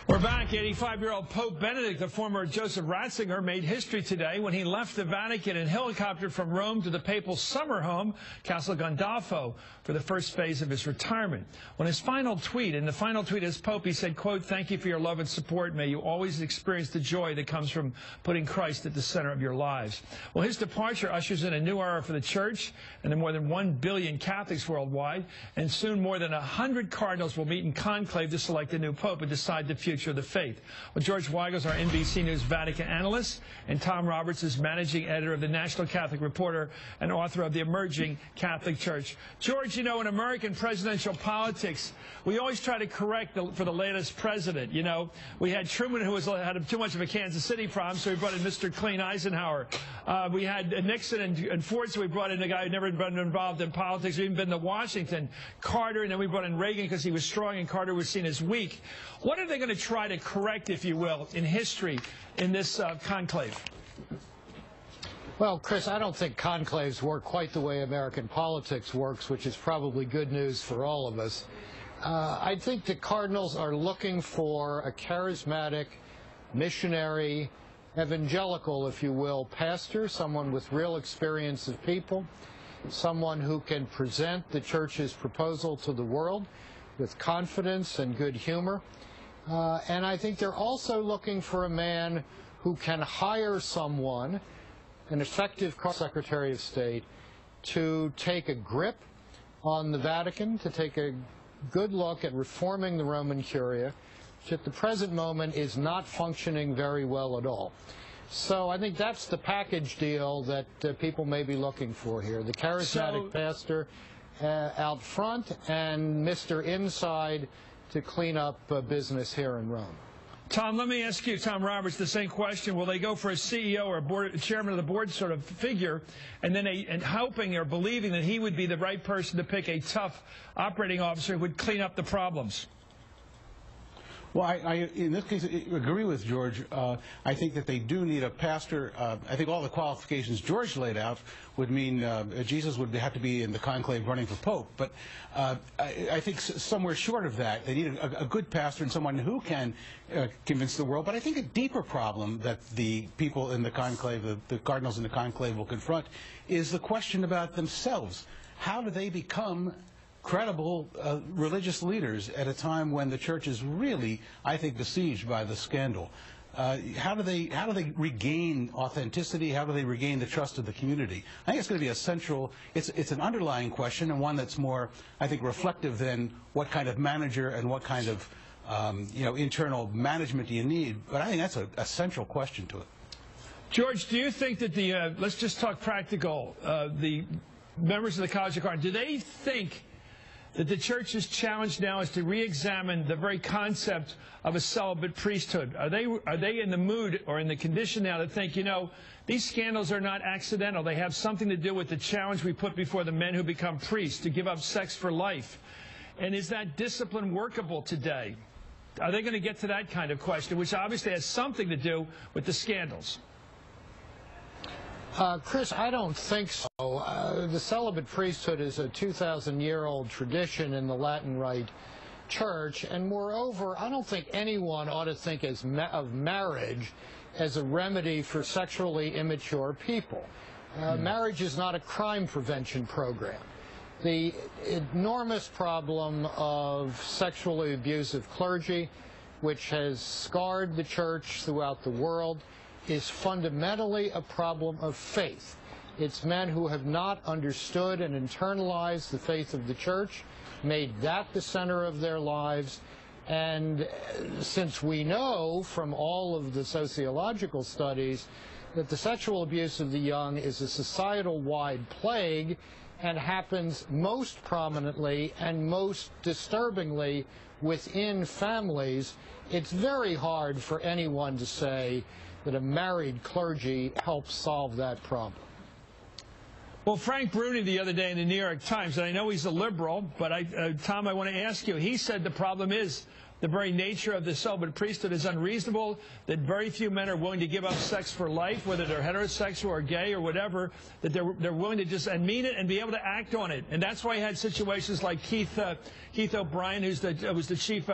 We're back. 85-year-old Pope Benedict, the former Joseph Ratzinger, made history today when he left the Vatican and helicoptered from Rome to the papal summer home, Castel Gandolfo, for the first phase of his retirement. In the final tweet as Pope, he said, quote, "Thank you for your love and support. May you always experience the joy that comes from putting Christ at the center of your lives." Well, his departure ushers in a new era for the Church and the more than 1 billion Catholics worldwide, and soon more than 100 cardinals will meet in conclave to select a new Pope and decide the future of the faith. Well, George Weigel is our NBC News Vatican analyst, and Tom Roberts is managing editor of the National Catholic Reporter and author of The Emerging Catholic Church. George, you know, in American presidential politics, we always try to correct for the latest president. You know, we had Truman, who had too much of a Kansas City problem, so we brought in Mr. Clean Eisenhower. We had Nixon and Ford, so we brought in a guy who had never been involved in politics or even been to Washington. Carter, and then we brought in Reagan because he was strong and Carter was seen as weak. What are they going to try to correct, if you will, in history in this conclave? Well, Chris, I don't think conclaves work quite the way American politics works, which is probably good news for all of us. I think the cardinals are looking for a charismatic, missionary, evangelical, if you will, pastor, someone with real experience of people, someone who can present the Church's proposal to the world with confidence and good humor. And I think they're also looking for a man who can hire someone, an effective Secretary of State, to take a grip on the Vatican, to take a good look at reforming the Roman Curia, which at the present moment is not functioning very well at all. So I think that's the package deal that people may be looking for here. The charismatic pastor out front and Mr. Inside to clean up business here in Rome. Tom, let me ask you, Tom Roberts, the same question. Will they go for a CEO or a chairman of the board sort of figure, and then hoping or believing that he would be the right person to pick a tough operating officer who would clean up the problems? Well, I in this case, agree with George. I think that they do need a pastor. I think all the qualifications George laid out would mean Jesus would have to be in the conclave running for Pope. But I think somewhere short of that, they need a good pastor and someone who can convince the world. But I think a deeper problem that the people in the conclave, the cardinals in the conclave will confront, is the question about themselves. How do they become credible religious leaders at a time when the Church is really, I think, besieged by the scandal? How do they regain authenticity? How do they regain the trust of the community? I think it's going to be a central, it's an underlying question, and one that's more, I think, reflective than what kind of manager and what kind of internal management do you need. But I think that's a central question to it. George, do you think that let's just talk practical, the members of the College of Cardinals, do they think that the Church's challenge now is to re-examine the very concept of a celibate priesthood? Are they in the mood or in the condition now to think, you know, these scandals are not accidental. They have something to do with the challenge we put before the men who become priests to give up sex for life? And is that discipline workable today? Are they going to get to that kind of question, which obviously has something to do with the scandals? Chris, I don't think so. The celibate priesthood is a 2,000-year-old tradition in the Latin Rite Church, and moreover, I don't think anyone ought to think of marriage as a remedy for sexually immature people. Marriage is not a crime prevention program. The enormous problem of sexually abusive clergy, which has scarred the Church throughout the world, is fundamentally a problem of faith. It's men who have not understood and internalized the faith of the Church, made that the center of their lives, and since we know from all of the sociological studies that the sexual abuse of the young is a societal-wide plague and happens most prominently and most disturbingly within families, it's very hard for anyone to say that a married clergy helps solve that problem. Well, Frank Bruni the other day in the New York Times, and I know he's a liberal, but Tom, I want to ask you, he said the problem is the very nature of the celibate priesthood is unreasonable, that very few men are willing to give up sex for life, whether they're heterosexual or gay or whatever, that they're willing to just mean it and be able to act on it. And that's why he had situations like Keith O'Brien, who was the chief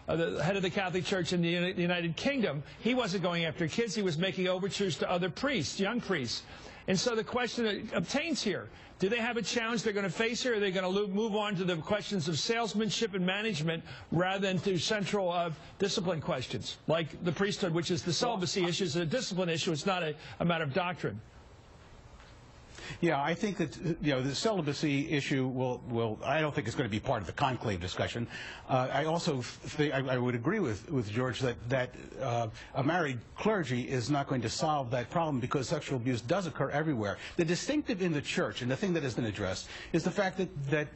the head of the Catholic Church in the United Kingdom, he wasn't going after kids. He was making overtures to other priests, young priests. And so the question obtains here, do they have a challenge they're going to face here, or are they going to move on to the questions of salesmanship and management rather than to central discipline questions, like the priesthood, which is the celibacy issue, is a discipline issue. It's not a matter of doctrine. Yeah, I think that the celibacy issue will I don't think it's going to be part of the conclave discussion. I also think I would agree with George that a married clergy is not going to solve that problem, because sexual abuse does occur everywhere. The distinctive in the church, and the thing that has been addressed, is the fact that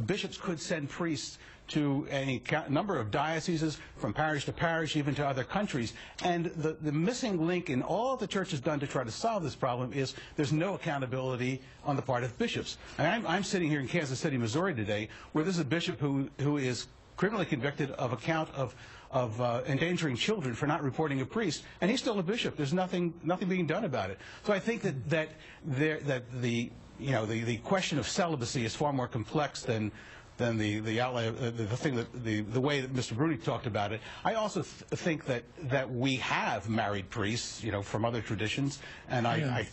bishops could send priests to any number of dioceses, from parish to parish, even to other countries. And the missing link in all the church has done to try to solve this problem is there's no accountability on the part of bishops. And I'm sitting here in Kansas City, Missouri today, where there's a bishop who is criminally convicted of a count of endangering children for not reporting a priest, and he's still a bishop. There's nothing being done about it. So I think that the question of celibacy is far more complex than the outlay, the way that Mr. Bruni talked about it. I also think that we have married priests, from other traditions, and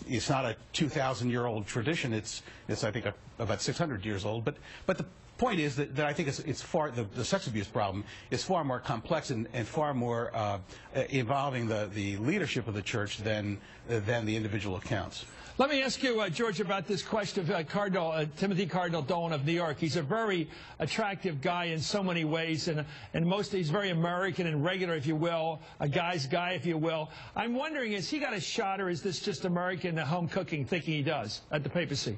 it's not a 2,000-year-old tradition. It's I think about 600 years old. But the point is that I think the sex abuse problem is far more complex and far more involving the leadership of the church than the individual accounts. Let me ask you, George, about this question of Timothy Cardinal Dolan of New York. He's a very attractive guy in so many ways, and he's very American and regular, if you will, a guy's guy, if you will. I'm wondering, has he got a shot, or is this just American home cooking thinking he does at the papacy?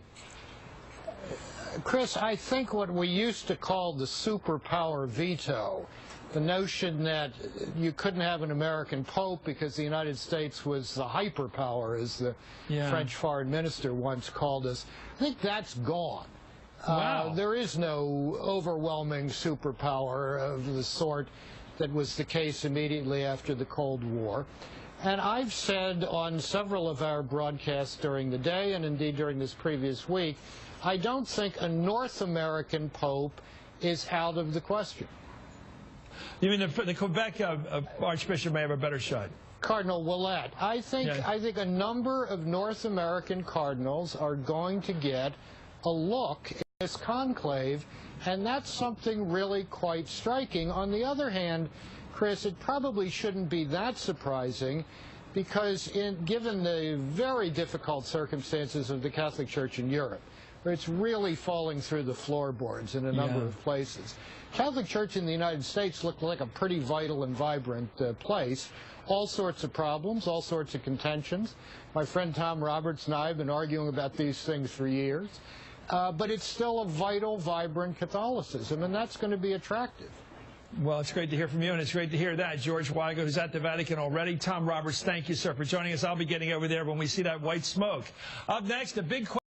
Chris, I think what we used to call the superpower veto, the notion that you couldn't have an American pope because the United States was the hyperpower, as the French foreign minister once called us, I think that's gone. Wow. There is no overwhelming superpower of the sort that was the case immediately after the Cold War. And I've said on several of our broadcasts during the day, and indeed during this previous week, I don't think a North American pope is out of the question. You mean the Quebec Archbishop may have a better shot? Cardinal Ouellet. I think a number of North American cardinals are going to get a look at this conclave, and that's something really quite striking. On the other hand, Chris, it probably shouldn't be that surprising, because given the very difficult circumstances of the Catholic Church in Europe, where it's really falling through the floorboards in a number of places, Catholic Church in the United States looked like a pretty vital and vibrant place. All sorts of problems, all sorts of contentions. My friend Tom Roberts and I have been arguing about these things for years. But it's still a vital, vibrant Catholicism, and that's going to be attractive. Well, it's great to hear from you, and it's great to hear that. George Weigel, who's at the Vatican already. Tom Roberts, thank you, sir, for joining us. I'll be getting over there when we see that white smoke. Up next, a big question.